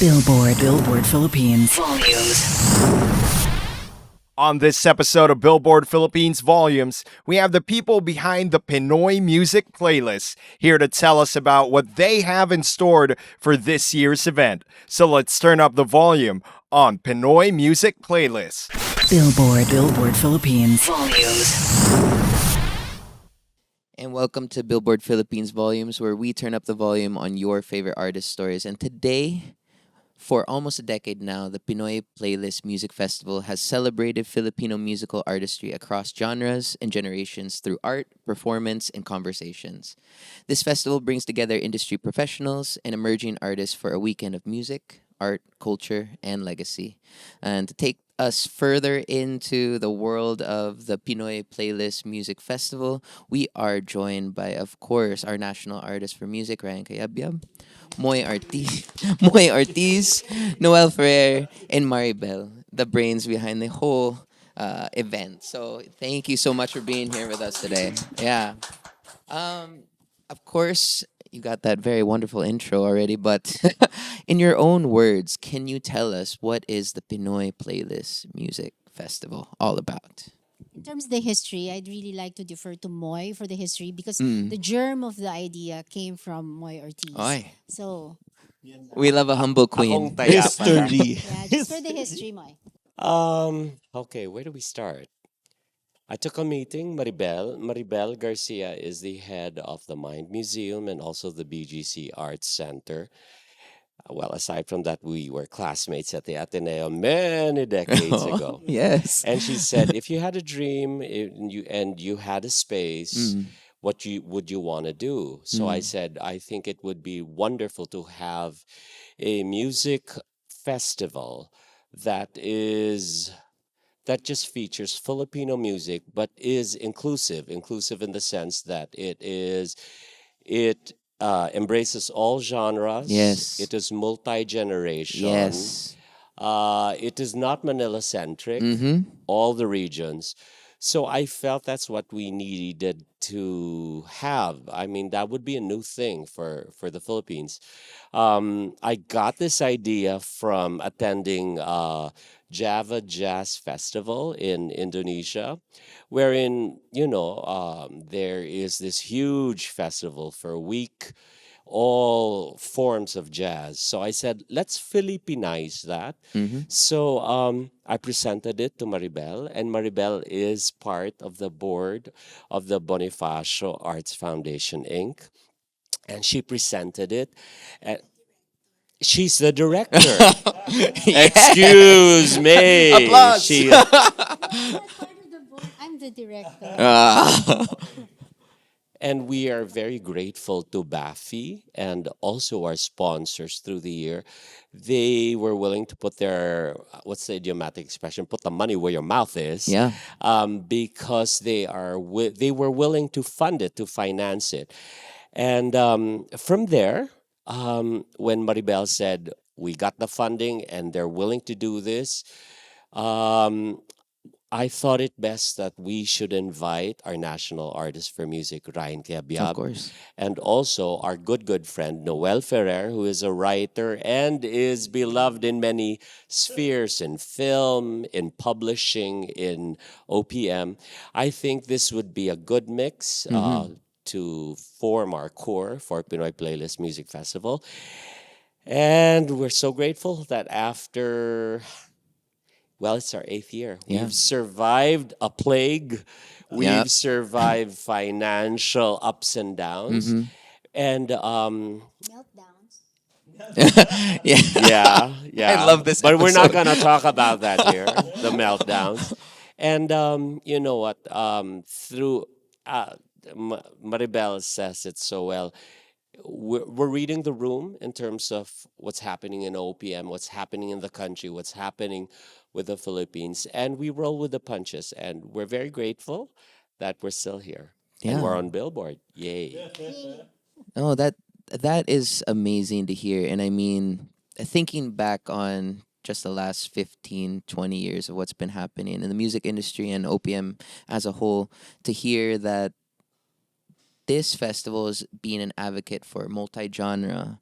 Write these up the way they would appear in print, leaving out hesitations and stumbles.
Billboard Philippines. Volumes. On this episode of Billboard Philippines Volumes, we have the people behind the Pinoy music playlist here to tell us about what they have in store for this year's event. So let's turn up the volume on Pinoy Music Playlist. Billboard Philippines. Volumes. And welcome to Billboard Philippines Volumes, where we turn up the volume on your favorite artist stories. And today, for almost a decade now, the Pinoy Playlist Music Festival has celebrated Filipino musical artistry across genres and generations through art, performance, and conversations. This festival brings together industry professionals and emerging artists for a weekend of music, art, culture, and legacy. And to take us further into the world of the Pinoy Playlist Music Festival, we are joined by, of course, our national artist for music, Ryan Cayabyab, Moy Ortiz, Noel Ferrer, and Maribel, the brains behind the whole event. So thank you so much for being here with us today. Yeah. Of course, you got that very wonderful intro already, but in your own words, can you tell us what is the Pinoy Playlist Music Festival all about? In terms of the history, I'd really like to defer to Moy for the history because Mm. the germ of the idea came from Moy Ortiz. Oy, So, we love a humble Akong queen. taya pala. History. yeah, just for the history, Moy. Okay, where do we start? I took a meeting, Maribel. Maribel Garcia is the head of the Mind Museum and also the BGC Arts Center. Well, aside from that, we were classmates at the Ateneo many decades ago. Yes. And she said, if you had a dream and you had a space, Mm. what would you want to do? So I Mm. said, I think it would be wonderful to have a music festival that is that just features Filipino music, but is inclusive in the sense that it embraces all genres. Yes. It is multi-generation. Yes. It is not Manila centric. Mm-hmm. All the regions. So I felt that's what we needed to have. I mean, that would be a new thing for the Philippines. I got this idea from attending Java Jazz Festival in Indonesia, wherein, there is this huge festival for a week, all forms of jazz. So I said, let's Filipinize that. Mm-hmm. So I presented it to Maribel, and Maribel is part of the board of the Bonifacio Arts Foundation, Inc. And she presented it. And she's the director. Excuse me. Applause. She, I'm not part of the board. I'm the director. And we are very grateful to Baffy and also our sponsors through the year. They were willing to put their, what's the idiomatic expression, put the money where your mouth is. Yeah. Because they were willing to fund it, to finance it. And from there, when Maribel said, we got the funding and they're willing to do this, I thought it best that we should invite our national artist for music, Ryan Of Cayabyab, course. and also our good friend, Noel Ferrer, who is a writer and is beloved in many spheres, in film, in publishing, in OPM. I think this would be a good mix to form our core for Pinoy Playlist Music Festival. And we're so grateful that after, well, it's our 8th year. Yeah. We've survived a plague. We've Yeah. survived financial ups and downs. Mm-hmm. And Meltdowns. Yeah. yeah. I love this But we're not episode. going to talk about that here, the meltdowns. And you know what? Through Maribel says it so well. We're reading the room in terms of what's happening in OPM, what's happening in the country, what's happening with the Philippines, and we roll with the punches. And we're very grateful that we're still here. And Yeah. we're on Billboard. Yay. Oh, that is amazing to hear. And I mean, thinking back on just the last 15, 20 years of what's been happening in the music industry and OPM as a whole, to hear that this festival is being an advocate for multi-genre,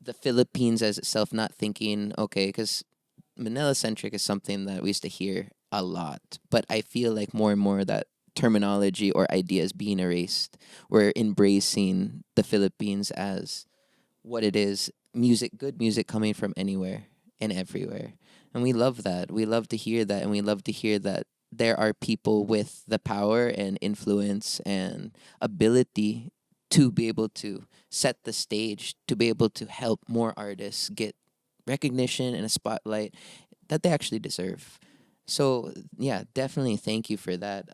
the Philippines as itself, not thinking, okay, because Manila centric is something that we used to hear a lot, but I feel like more and more that terminology or ideas being erased. We're embracing the Philippines as what it is, music, good music coming from anywhere and everywhere. And we love that. We love to hear that. And we love to hear that there are people with the power and influence and ability to be able to set the stage, to be able to help more artists get recognition and a spotlight that they actually deserve. So, yeah, definitely thank you for that.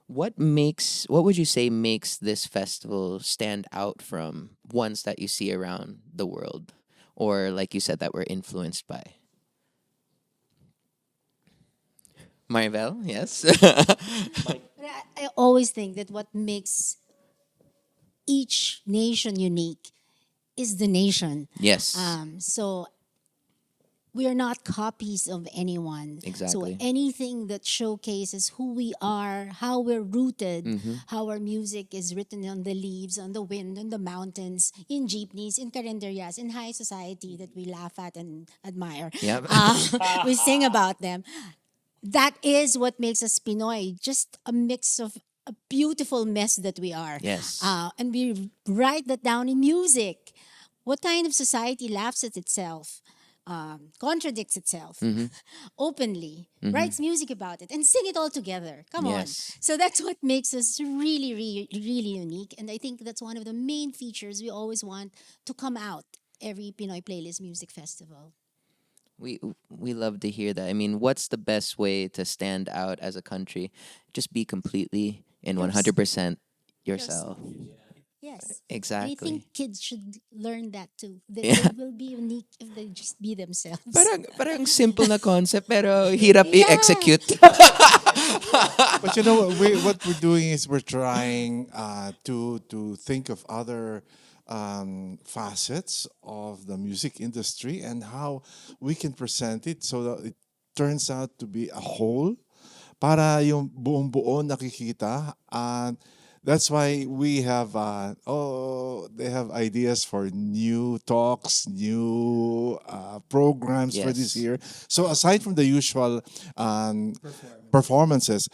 What would you say makes this festival stand out from ones that you see around the world, or like you said that we're influenced by? Maribel, yes. I always think that what makes each nation unique is the nation. Yes. So we are not copies of anyone. So Exactly. anything that showcases who we are, how we're rooted, Mm-hmm. how our music is written on the leaves, on the wind, on the mountains, in jeepneys, in carinderias, in high society that we laugh at and admire. Yeah. We sing about them. That is what makes us Pinoy, just a mix of a beautiful mess that we are. Yes. And we write that down in music. What kind of society laughs at itself, contradicts itself Mm-hmm. openly, writes music about it, and sing it all together? Come on. Yes. So that's what makes us really, really, really unique. And I think that's one of the main features we always want to come out every Pinoy Playlist Music Festival. We we love to hear that. I mean, what's the best way to stand out as a country? Just be completely and 100% yourself. Yes. I Exactly. think kids should learn that too. That Yeah. they will be unique if they just be themselves. Parang simple na concept pero hirap Yeah. i-execute. But you know what we're doing is we're trying to think of other facets of the music industry and how we can present it so that it turns out to be a whole para yung buong buo nakikita. And that's why we have they have ideas for new talks, new programs for this Yes. year. So aside from the usual performances,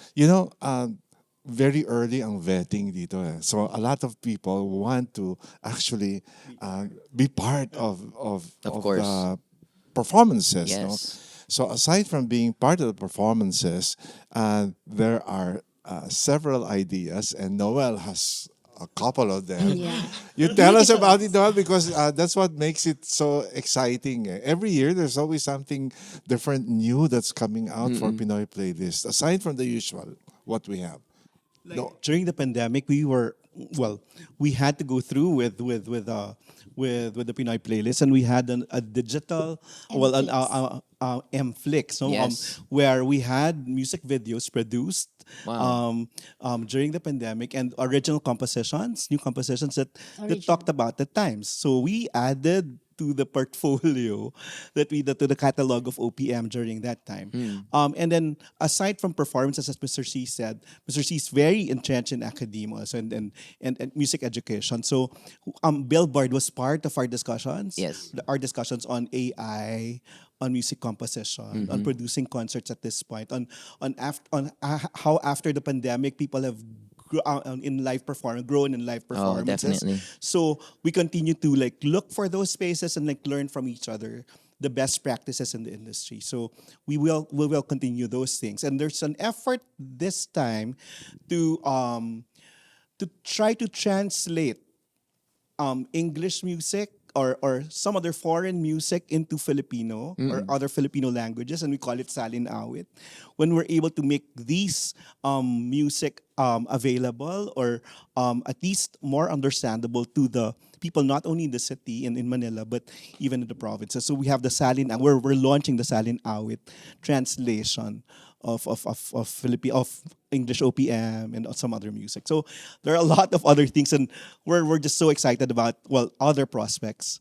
very early ang vetting dito eh. So a lot of people want to actually be part Of course. the performances. No? Yes. So aside from being part of the performances, there are several ideas, and Noel has a couple of them. Yeah. You tell us about it, Noel, because that's what makes it so exciting. Eh. Every year, there's always something different, new that's coming out for Pinoy Playlist, aside from the usual, what we have. During the pandemic, we had to go through with the Pinoy playlist, and we had a digital, MFlix, so, Yes. where we had music videos produced Wow. during the pandemic, and original compositions, new compositions that Original. talked about the times. So we added to the portfolio to the catalog of OPM during that time. And then aside from performances, as Mr. C said, Mr. C is very entrenched in academia also, and music education. So Billboard was part of our discussions. Yes. Our discussions on AI, on music composition, on producing concerts at this point, how after the pandemic people have grown in live performances. definitely. So we continue to look for those spaces and learn from each other the best practices in the industry. So we will continue those things. And there's an effort this time to try to translate English music or some other foreign music into Filipino or other Filipino languages, and we call it salin awit. When we're able to make these music available or at least more understandable to the people not only in the city and in Manila but even in the provinces. So we have the salin. We're launching the salin awit translation of English OPM and some other music. So there are a lot of other things, and we're just so excited about other prospects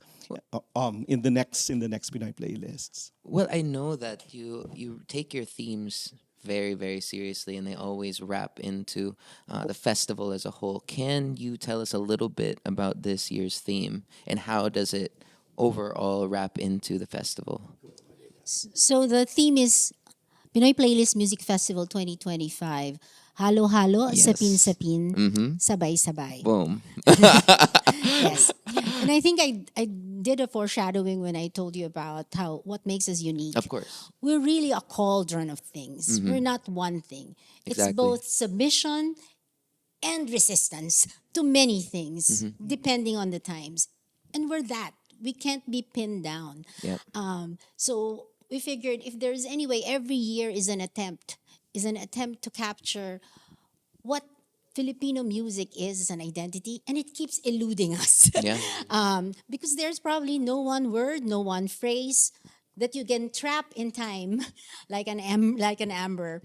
in the next Pinoy playlists. Well, I know that you take your themes very, very seriously, and they always wrap into the festival as a whole. Can you tell us a little bit about this year's theme and how does it overall wrap into the festival? So the theme is Pinoy Playlist Music Festival 2025. Halo-halo, Yes. sapin-sapin, Mm-hmm. sabay-sabay. Boom. Yes. And I think I did a foreshadowing when I told you about how what makes us unique. Of course. We're really a cauldron of things. We're not one thing. It's Exactly. both submission and resistance to many things, depending on the times. And we're that. We can't be pinned down. Yep. So we figured if there's any way, every year is an attempt to capture what Filipino music is as an identity, and it keeps eluding us. Yeah. Because there's probably no one word, no one phrase that you can trap in time, like an amber,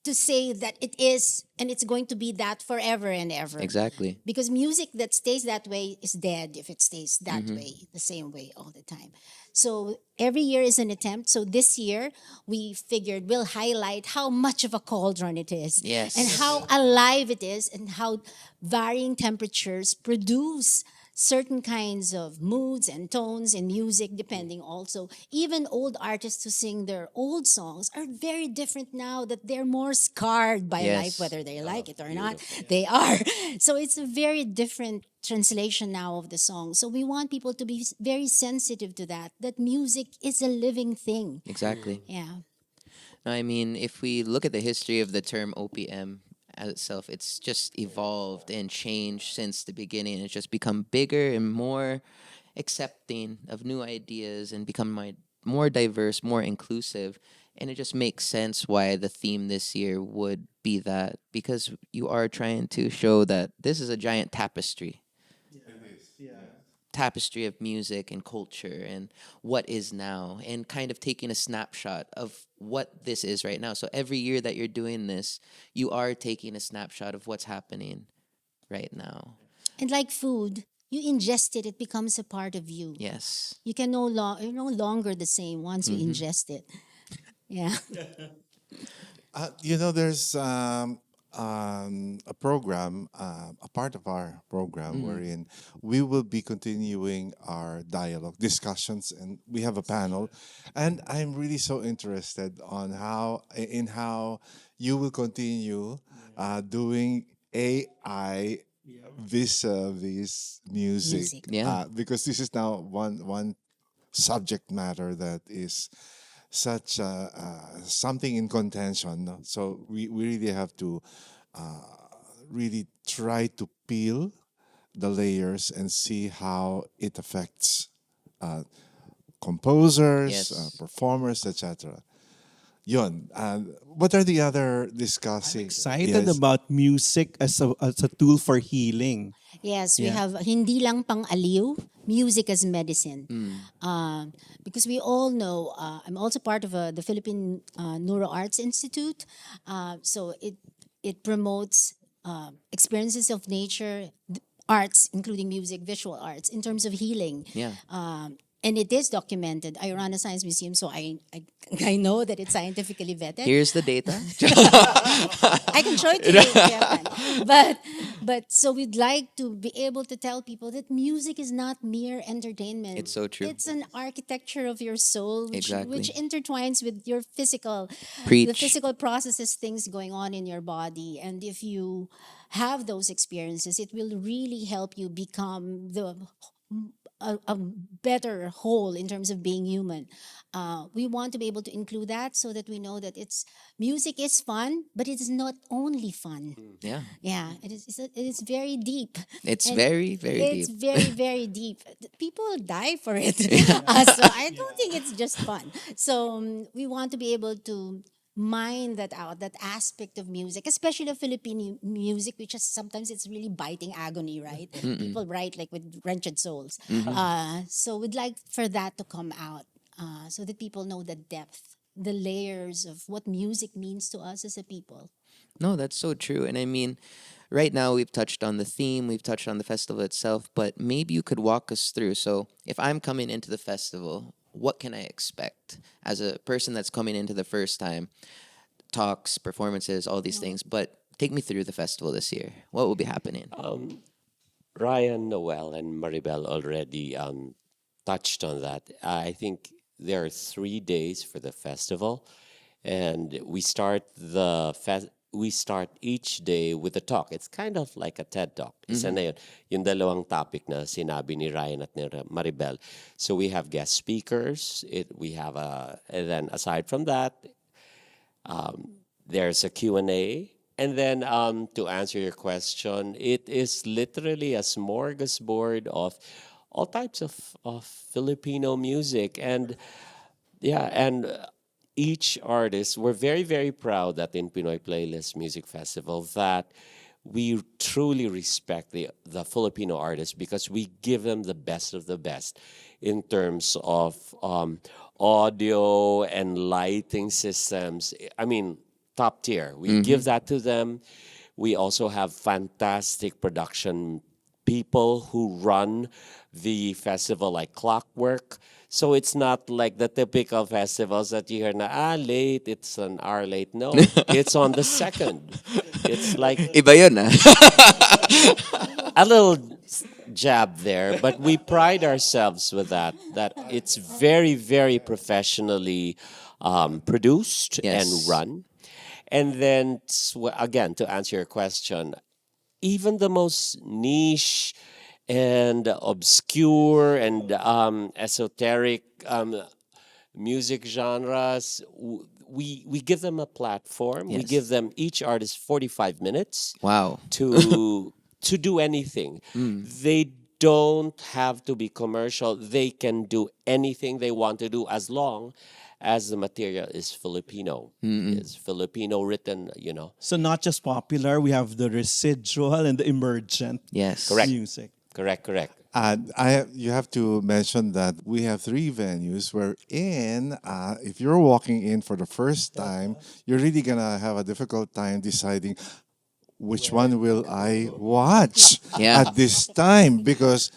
to say that it is and it's going to be that forever and ever. Exactly. Because music that stays that way is dead if it stays that way, the same way all the time. So every year is an attempt. So this year we figured we'll highlight how much of a cauldron it is. Yes. And how alive it is and how varying temperatures produce certain kinds of moods and tones in music, depending also. Even old artists who sing their old songs are very different now that they're more scarred by Yes. life, whether they like it or not. They are. So it's a very different translation now of the song. So we want people to be very sensitive to that music is a living thing. Exactly. Yeah. I mean, if we look at the history of the term OPM as itself, it's just evolved and changed since the beginning. It's just become bigger and more accepting of new ideas and become more diverse, more inclusive. And it just makes sense why the theme this year would be that, because you are trying to show that this is a giant tapestry. Tapestry of music and culture and what is now, and kind of taking a snapshot of what this is right now. So every year that you're doing this, you are taking a snapshot of what's happening right now. And like food, you ingest it, it becomes a part of you. Yes. You can you're no longer the same once you ingest it. Yeah. There's a program, a part of our program, wherein we will be continuing our dialogue discussions, and we have a panel. And I'm really so interested on how you will continue doing AI vis-a-vis music, Music. Yeah. because this is now one subject matter that is such something in contention. No? So we really have to really try to peel the layers and see how it affects composers, Yes. performers, etc. Yun. What are the other discussing? Excited Yes. about music as a tool for healing. Yes, we Yeah. have hindi lang pang aliw, music as medicine. Because we all know, I'm also part of the Philippine Neuro Arts Institute. So it promotes experiences of nature, arts, including music, visual arts, in terms of healing. Yeah. And it is documented. I run a science museum, so I know that it's scientifically vetted. Here's the data. I can show it to you if you have time. But so we'd like to be able to tell people that music is not mere entertainment. It's so true. It's an architecture of your soul, Exactly. which intertwines with your physical, Preach. the physical processes, things going on in your body. And if you have those experiences, it will really help you become a better whole in terms of being human. We want to be able to include that so that we know that music is fun, but it is not only fun. Yeah. Yeah, it is very deep. It's And very, very it's deep. very, very deep. People die for it. So I don't think it's just fun. So we want to be able to mine that out, that aspect of music, especially the Philippine music, which is sometimes it's really biting agony, right? People write like with wrenched souls. So we'd like for that to come out so that people know the depth, the layers of what music means to us as a people. No, that's so true. And I mean, right now we've touched on the theme, we've touched on the festival itself, but maybe you could walk us through. So if I'm coming into the festival, what can I expect as a person that's coming into the first time? Talks, performances, all these things. But take me through the festival this year. What will be happening? Ryan, Noel, and Maribel already touched on that. I think there are 3 days for the festival, and we start each day with a talk. It's kind of like a TED Talk. Isa na yun. Yung dalawang topic na sinabi ni Ryan at ni Maribel. So we have guest speakers. And then aside from that, there's a Q&A. And then to answer your question, it is literally a smorgasbord of all types of Filipino music. And yeah, and each artist, we're very, very proud that in Pinoy Playlist Music Festival that we truly respect the Filipino artists because we give them the best of the best in terms of audio and lighting systems. I mean, top tier. We give that to them. We also have fantastic production people who run the festival like clockwork. So it's not like the typical festivals that you hear na, late, it's an hour late. No, it's on the second. It's like Iba yun, ah. a little jab there, but we pride ourselves with that it's very, very professionally produced and Yes. run. And then, again, to answer your question, even the most niche and obscure and esoteric music genres, we give them a platform. We Yes. give them each artist 45 minutes Wow. to do anything. They don't have to be commercial. They can do anything they want to do as long as the material is Filipino. Is Filipino written. So not just popular, we have the residual and the emergent Yes. Correct. music. Correct. You have to mention that we have three venues wherein, if you're walking in for the first time, you're really gonna have a difficult time deciding which one will I watch Yeah. at this time, because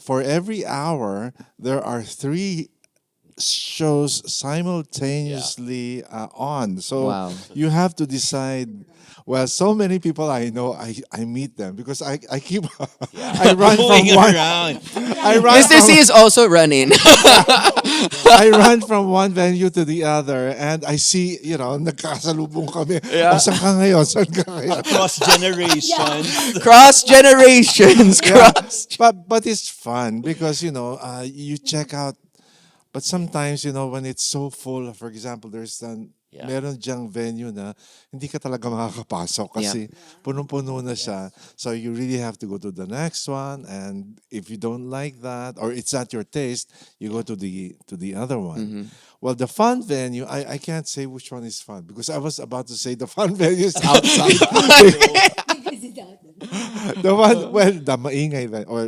for every hour there are three shows simultaneously on. So Wow. you have to decide. Well, so many people I know, I meet them because I keep I run from one. I run Mr. C is also running. I run from one venue to the other, and I see, nagkasalubong kami. O, saan ka ngayon? Saan ka ngayon? Cross generations. Cross generations. Yeah. Cross. But it's fun because, you check out. But sometimes, when it's so full, for example, meron diyang venue na hindi ka talaga makakapasok kasi punong-puno na siya. So you really have to go to the next one, and if you don't like that or it's not your taste, you go to the other one. Well, the fun venue, I can't say which one is fun because I was about to say the fun venue is outside. The one, well, the maingay venue, or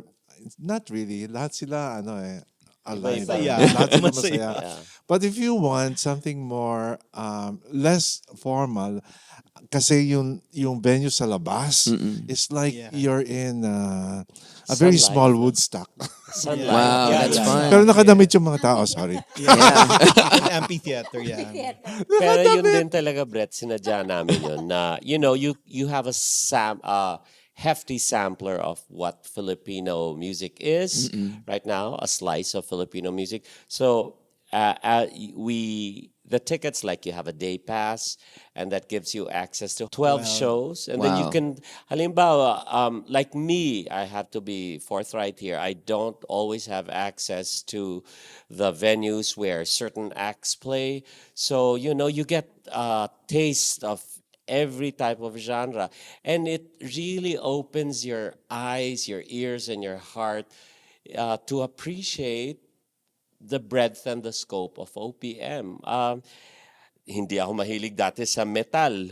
not really. Lahat sila, alive. Masaya. Lahat sila Masaya. masaya. But if you want something more, less formal, kasi yung venue sa labas, it's like you're in a very Sunlight. small Woodstock. Sunlight. Wow, that's fun. Pero nakadamit yung mga tao, sorry. An amphitheater, yeah. Pero yun din talaga, Brett, sinadya namin yun na, you have a hefty sampler of what Filipino music is right now, a slice of Filipino music. So the tickets, like you have a day pass, and that gives you access to 12 shows. And then you Wow. can, halimbawa, like me, I have to be forthright here. I don't always have access to the venues where certain acts play. So, you get a taste of every type of genre. And it really opens your eyes, your ears, and your heart to appreciate the breadth and the scope of OPM. Hindi ako mahilig dati sa metal.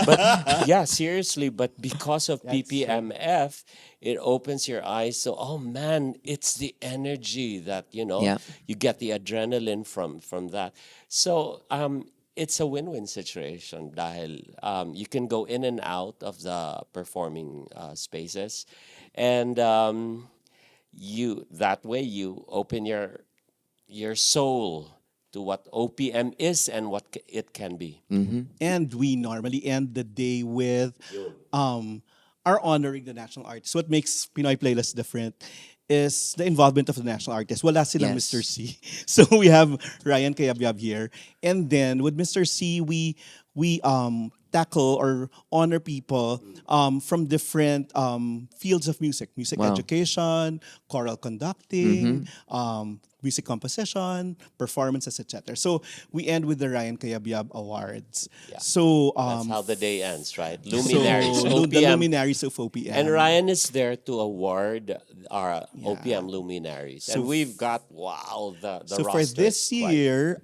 But yeah, seriously, but because of PPMF, it opens your eyes. So, oh man, it's the energy that, Yeah. you get the adrenaline from that. So, it's a win-win situation dahil you can go in and out of the performing spaces, and that way you open your your soul to what OPM is and what it can be. And we normally end the day with um, our honoring the national artist. What makes Pinoy Playlist different is the involvement of the national artist. Wala silang Yes. Mr. C. So we have Ryan Cayabyab here. And then with Mr. C, we tackle or honor people from different fields of music Wow. education, choral conducting, music composition, performances, etc. So we end with the Ryan Cayabyab Awards. Yeah. So That's how the day ends, right? so Luminaries, the OPM. luminaries of OPM. And Ryan is there to award our Yeah. OPM luminaries. So And we've got, wow, the So for roster this is quite- year,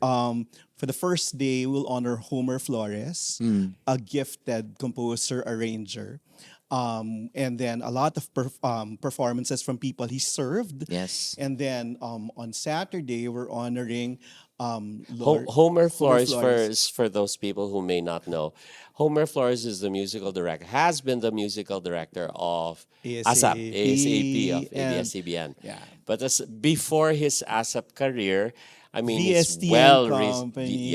for the first day, we'll honor Homer Flores, a gifted composer, arranger. And then a lot of performances from people he served. Yes. And then on Saturday, we're honoring Lord, Homer Flores, Flores. for those people who may not know. Homer Flores is the musical director, has been the musical director of ASAP, ASAP of and- ABS-CBN. yeah. But before his ASAP career, I mean, he's VST well, Company.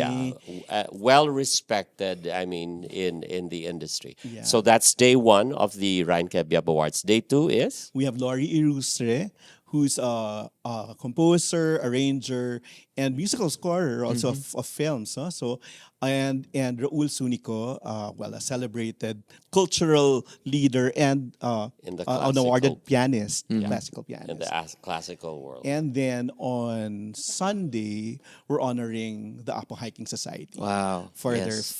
well respected. I mean, in the industry. Yeah. So that's day one of the Ryan Cayabyab Awards. Day two is We have Lori Irustre, who's a composer, arranger, and musical scorer also of films. Huh? So, and Raul Sunico, well, a celebrated cultural leader and In the an awarded classical- pianist, classical in pianist. the classical world. And then on Sunday, we're honoring the Apo Hiking Society Wow. for their Yes.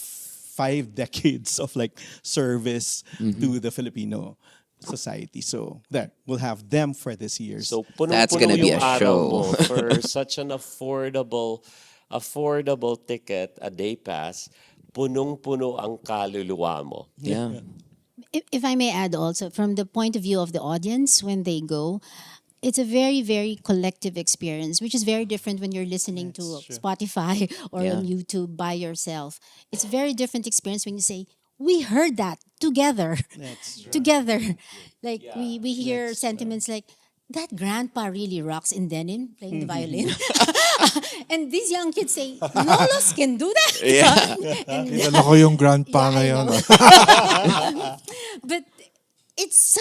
5 decades of like service to the Filipino society. So there, we'll have them for this year. So That's punong-puno gonna be yung a araw show. mo for such an affordable ticket, a day pass, punong-puno ang kaluluwa mo. Yeah. If I may add also, from the point of view of the audience, when they go, it's a very, very collective experience, which is very different when you're listening to Spotify or Yeah. on YouTube by yourself. It's a very different experience when you say, we heard that together. Together. Like we hear sentiments like, that grandpa really rocks in denim playing the violin. And these young kids say, Lolos can do that. And Kilala ko yung grandpa Yeah, I ngayon. know. But it's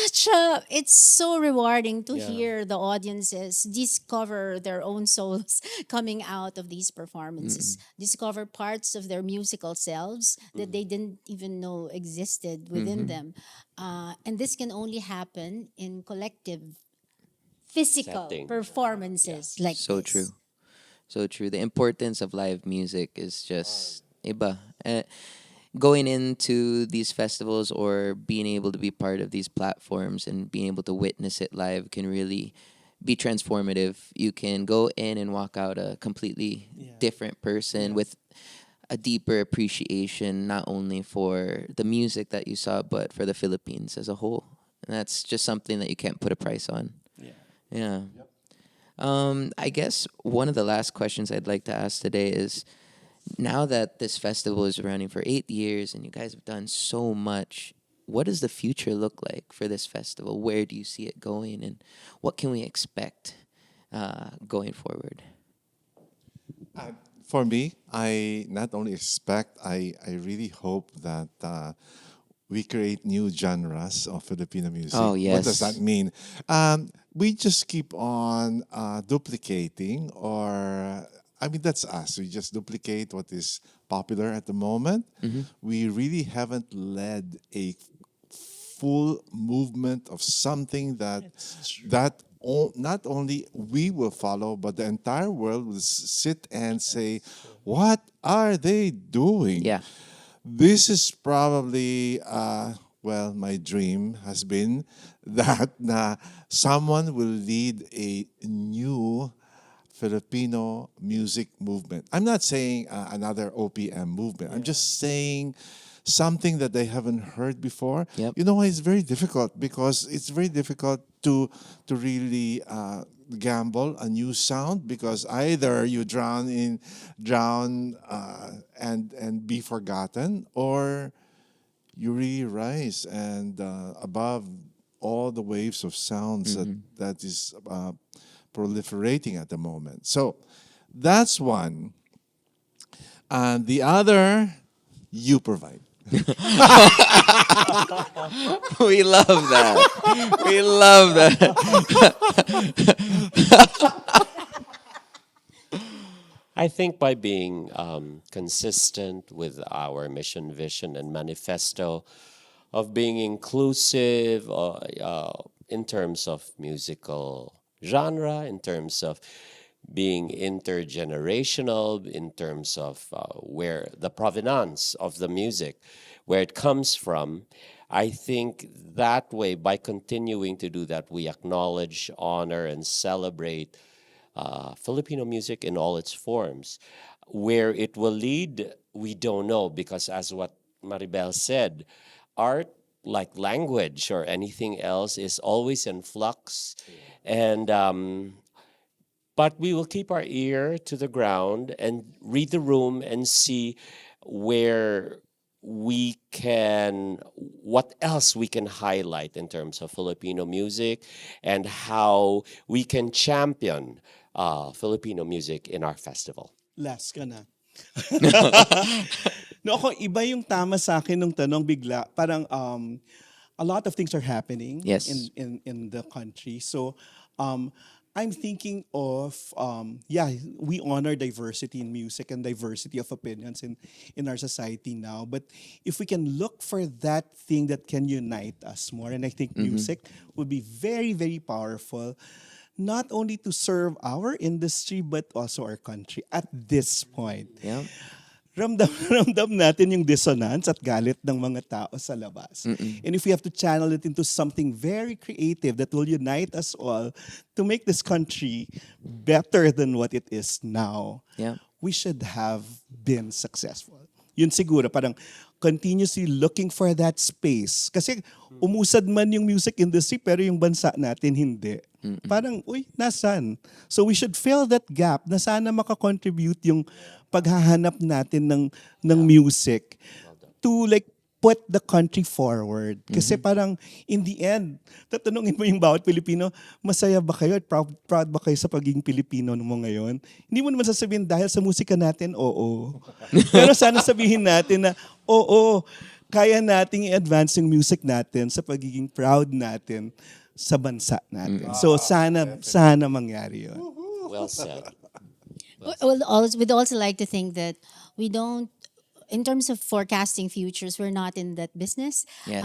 so rewarding to hear the audiences discover their own souls coming out of these performances, discover parts of their musical selves that they didn't even know existed within them. And this can only happen in collective physical Setting. performances like So this. true. So true. The importance of live music is just iba. Going into these festivals or being able to be part of these platforms and being able to witness it live can really be transformative. You can go in and walk out a completely different person with a deeper appreciation, not only for the music that you saw, but for the Philippines as a whole. And that's just something that you can't put a price on. Yeah. I guess one of the last questions I'd like to ask today is, now that this festival is running for 8 years and you guys have done so much, what does the future look like for this festival? Where do you see it going, and what can we expect going forward? For me, I not only expect, I really hope that we create new genres of Filipino music. Oh, What does yes. that mean? We just keep on duplicating, or I mean, that's us. We just duplicate what is popular at the moment. We really haven't led a full movement of something not only we will follow, but the entire world will sit and say, "What are they doing?" Yeah. This is probably, well, my dream has been that someone will lead a new Filipino music movement. I'm not saying another OPM movement. I'm just saying something that they haven't heard before. Yep. You know why it's very difficult? Because it's very difficult to really gamble a new sound, because either you drown and be forgotten, or you really rise and above all the waves of sounds that is proliferating at the moment. So That's one. And the other, you provide. We love that. We love that. I think by being consistent with our mission, vision, and manifesto of being inclusive in terms of musical genre, in terms of being intergenerational, in terms of where the provenance of the music, where it comes from. I think that way, by continuing to do that, we acknowledge, honor, and celebrate Filipino music in all its forms. Where it will lead, we don't know, because as what Maribel said, art, like language or anything else, is always in flux. And but we will keep our ear to the ground and read the room and see where we can, what else we can highlight in terms of Filipino music and how we can champion Filipino music in our festival. Last ka na. No, ako, iba yung tama sa akin nung tanong bigla. Parang a lot of things are happening Yes. in the country. So I'm thinking of, yeah, we honor diversity in music and diversity of opinions in our society now. But if we can look for that thing that can unite us more, and I think music would be very, very powerful, not only to serve our industry, but also our country at this point. Yeah. Ramdam ramdam natin yung dissonance at galit ng mga tao sa labas. And if we have to channel it into something very creative that will unite us all to make this country better than what it is now, Yeah. we should have been successful. Yun siguro, parang continuously looking for that space. Kasi umusad man yung music industry pero yung bansa natin hindi. Parang, uy, nasan? So we should fill that gap na sana makakontribute yung paghahanap natin ng music to like put the country forward. Kasi parang in the end, tatanungin mo yung bawat Pilipino, masaya ba kayo at proud ba kayo sa pagiging Pilipino mo ngayon? Hindi mo naman sasabihin dahil sa musika natin, oo. Pero sana sabihin natin na, oo, kaya nating i-advance yung music natin sa pagiging proud natin sa bansa natin. So sana mangyari yun. Well said. We'd also like to think that we don't, in terms of forecasting futures, we're not in that business. Yes.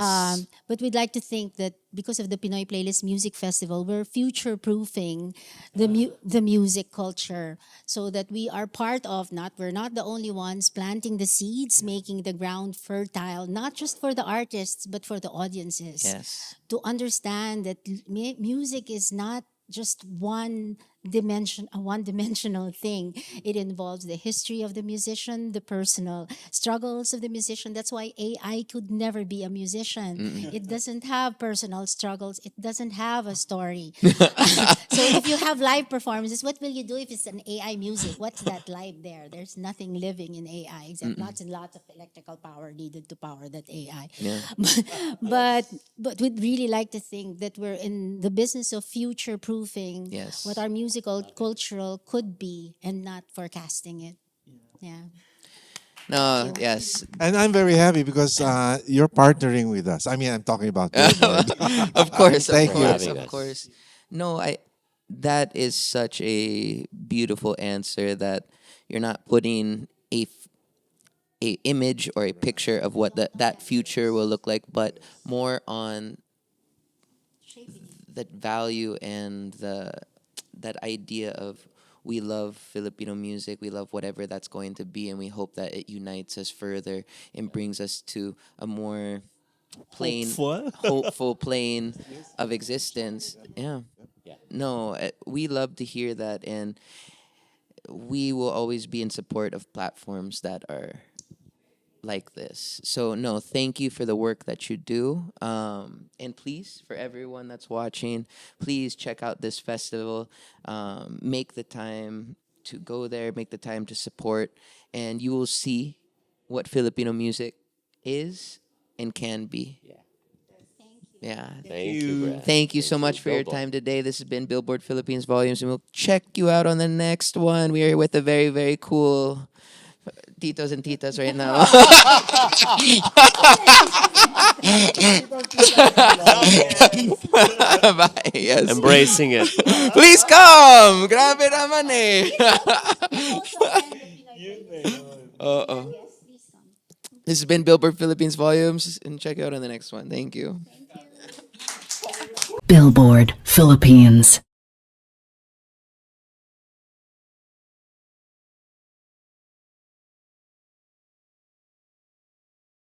But we'd like to think that because of the Pinoy Playlist Music Festival, we're future-proofing the music culture so that we are part of, we're not the only ones planting the seeds, making the ground fertile, not just for the artists, but for the audiences. Yes. To understand that music is not just one one-dimensional thing. It involves the history of the musician, the personal struggles of the musician. That's why AI could never be a musician. It doesn't have personal struggles. It doesn't have a story. So if you have live performances, what will you do if it's an AI music? What's that live there? There's nothing living in AI except lots and lots of electrical power needed to power that AI. Yeah. But we'd really like to think that we're in the business of future proofing Yes. what our musical cultural could be and not forecasting it. Yeah. No, yes. And I'm very happy because you're partnering with us. I mean, I'm talking about Billboard. Of course, Thank of you. course, Having of us. course. No, that is such a beautiful answer that you're not putting a image or a picture of what that future will look like, but more on that value and that idea of we love Filipino music, we love whatever that's going to be, and we hope that it unites us further and brings us to a more hopeful plane of existence. Yeah. No, we love to hear that, and we will always be in support of platforms that are like this. So no, thank you for the work that you do. And please, for everyone that's watching, please check out this festival. Make the time to go there, make the time to support, and you will see what Filipino music is and can be. Thank you. Yeah. Thank you, Brad. Thank you so much for your Bilbo. time today. This has been Billboard Philippines Volumes, and we'll check you out on the next one. We are with the very, very cool titos and titas right now. Bye. Yes. Embracing it. Please come. Grabe naman eh. Uh-oh. This has been Billboard Philippines Volumes, and check you out on the next one. Thank you. Billboard Philippines.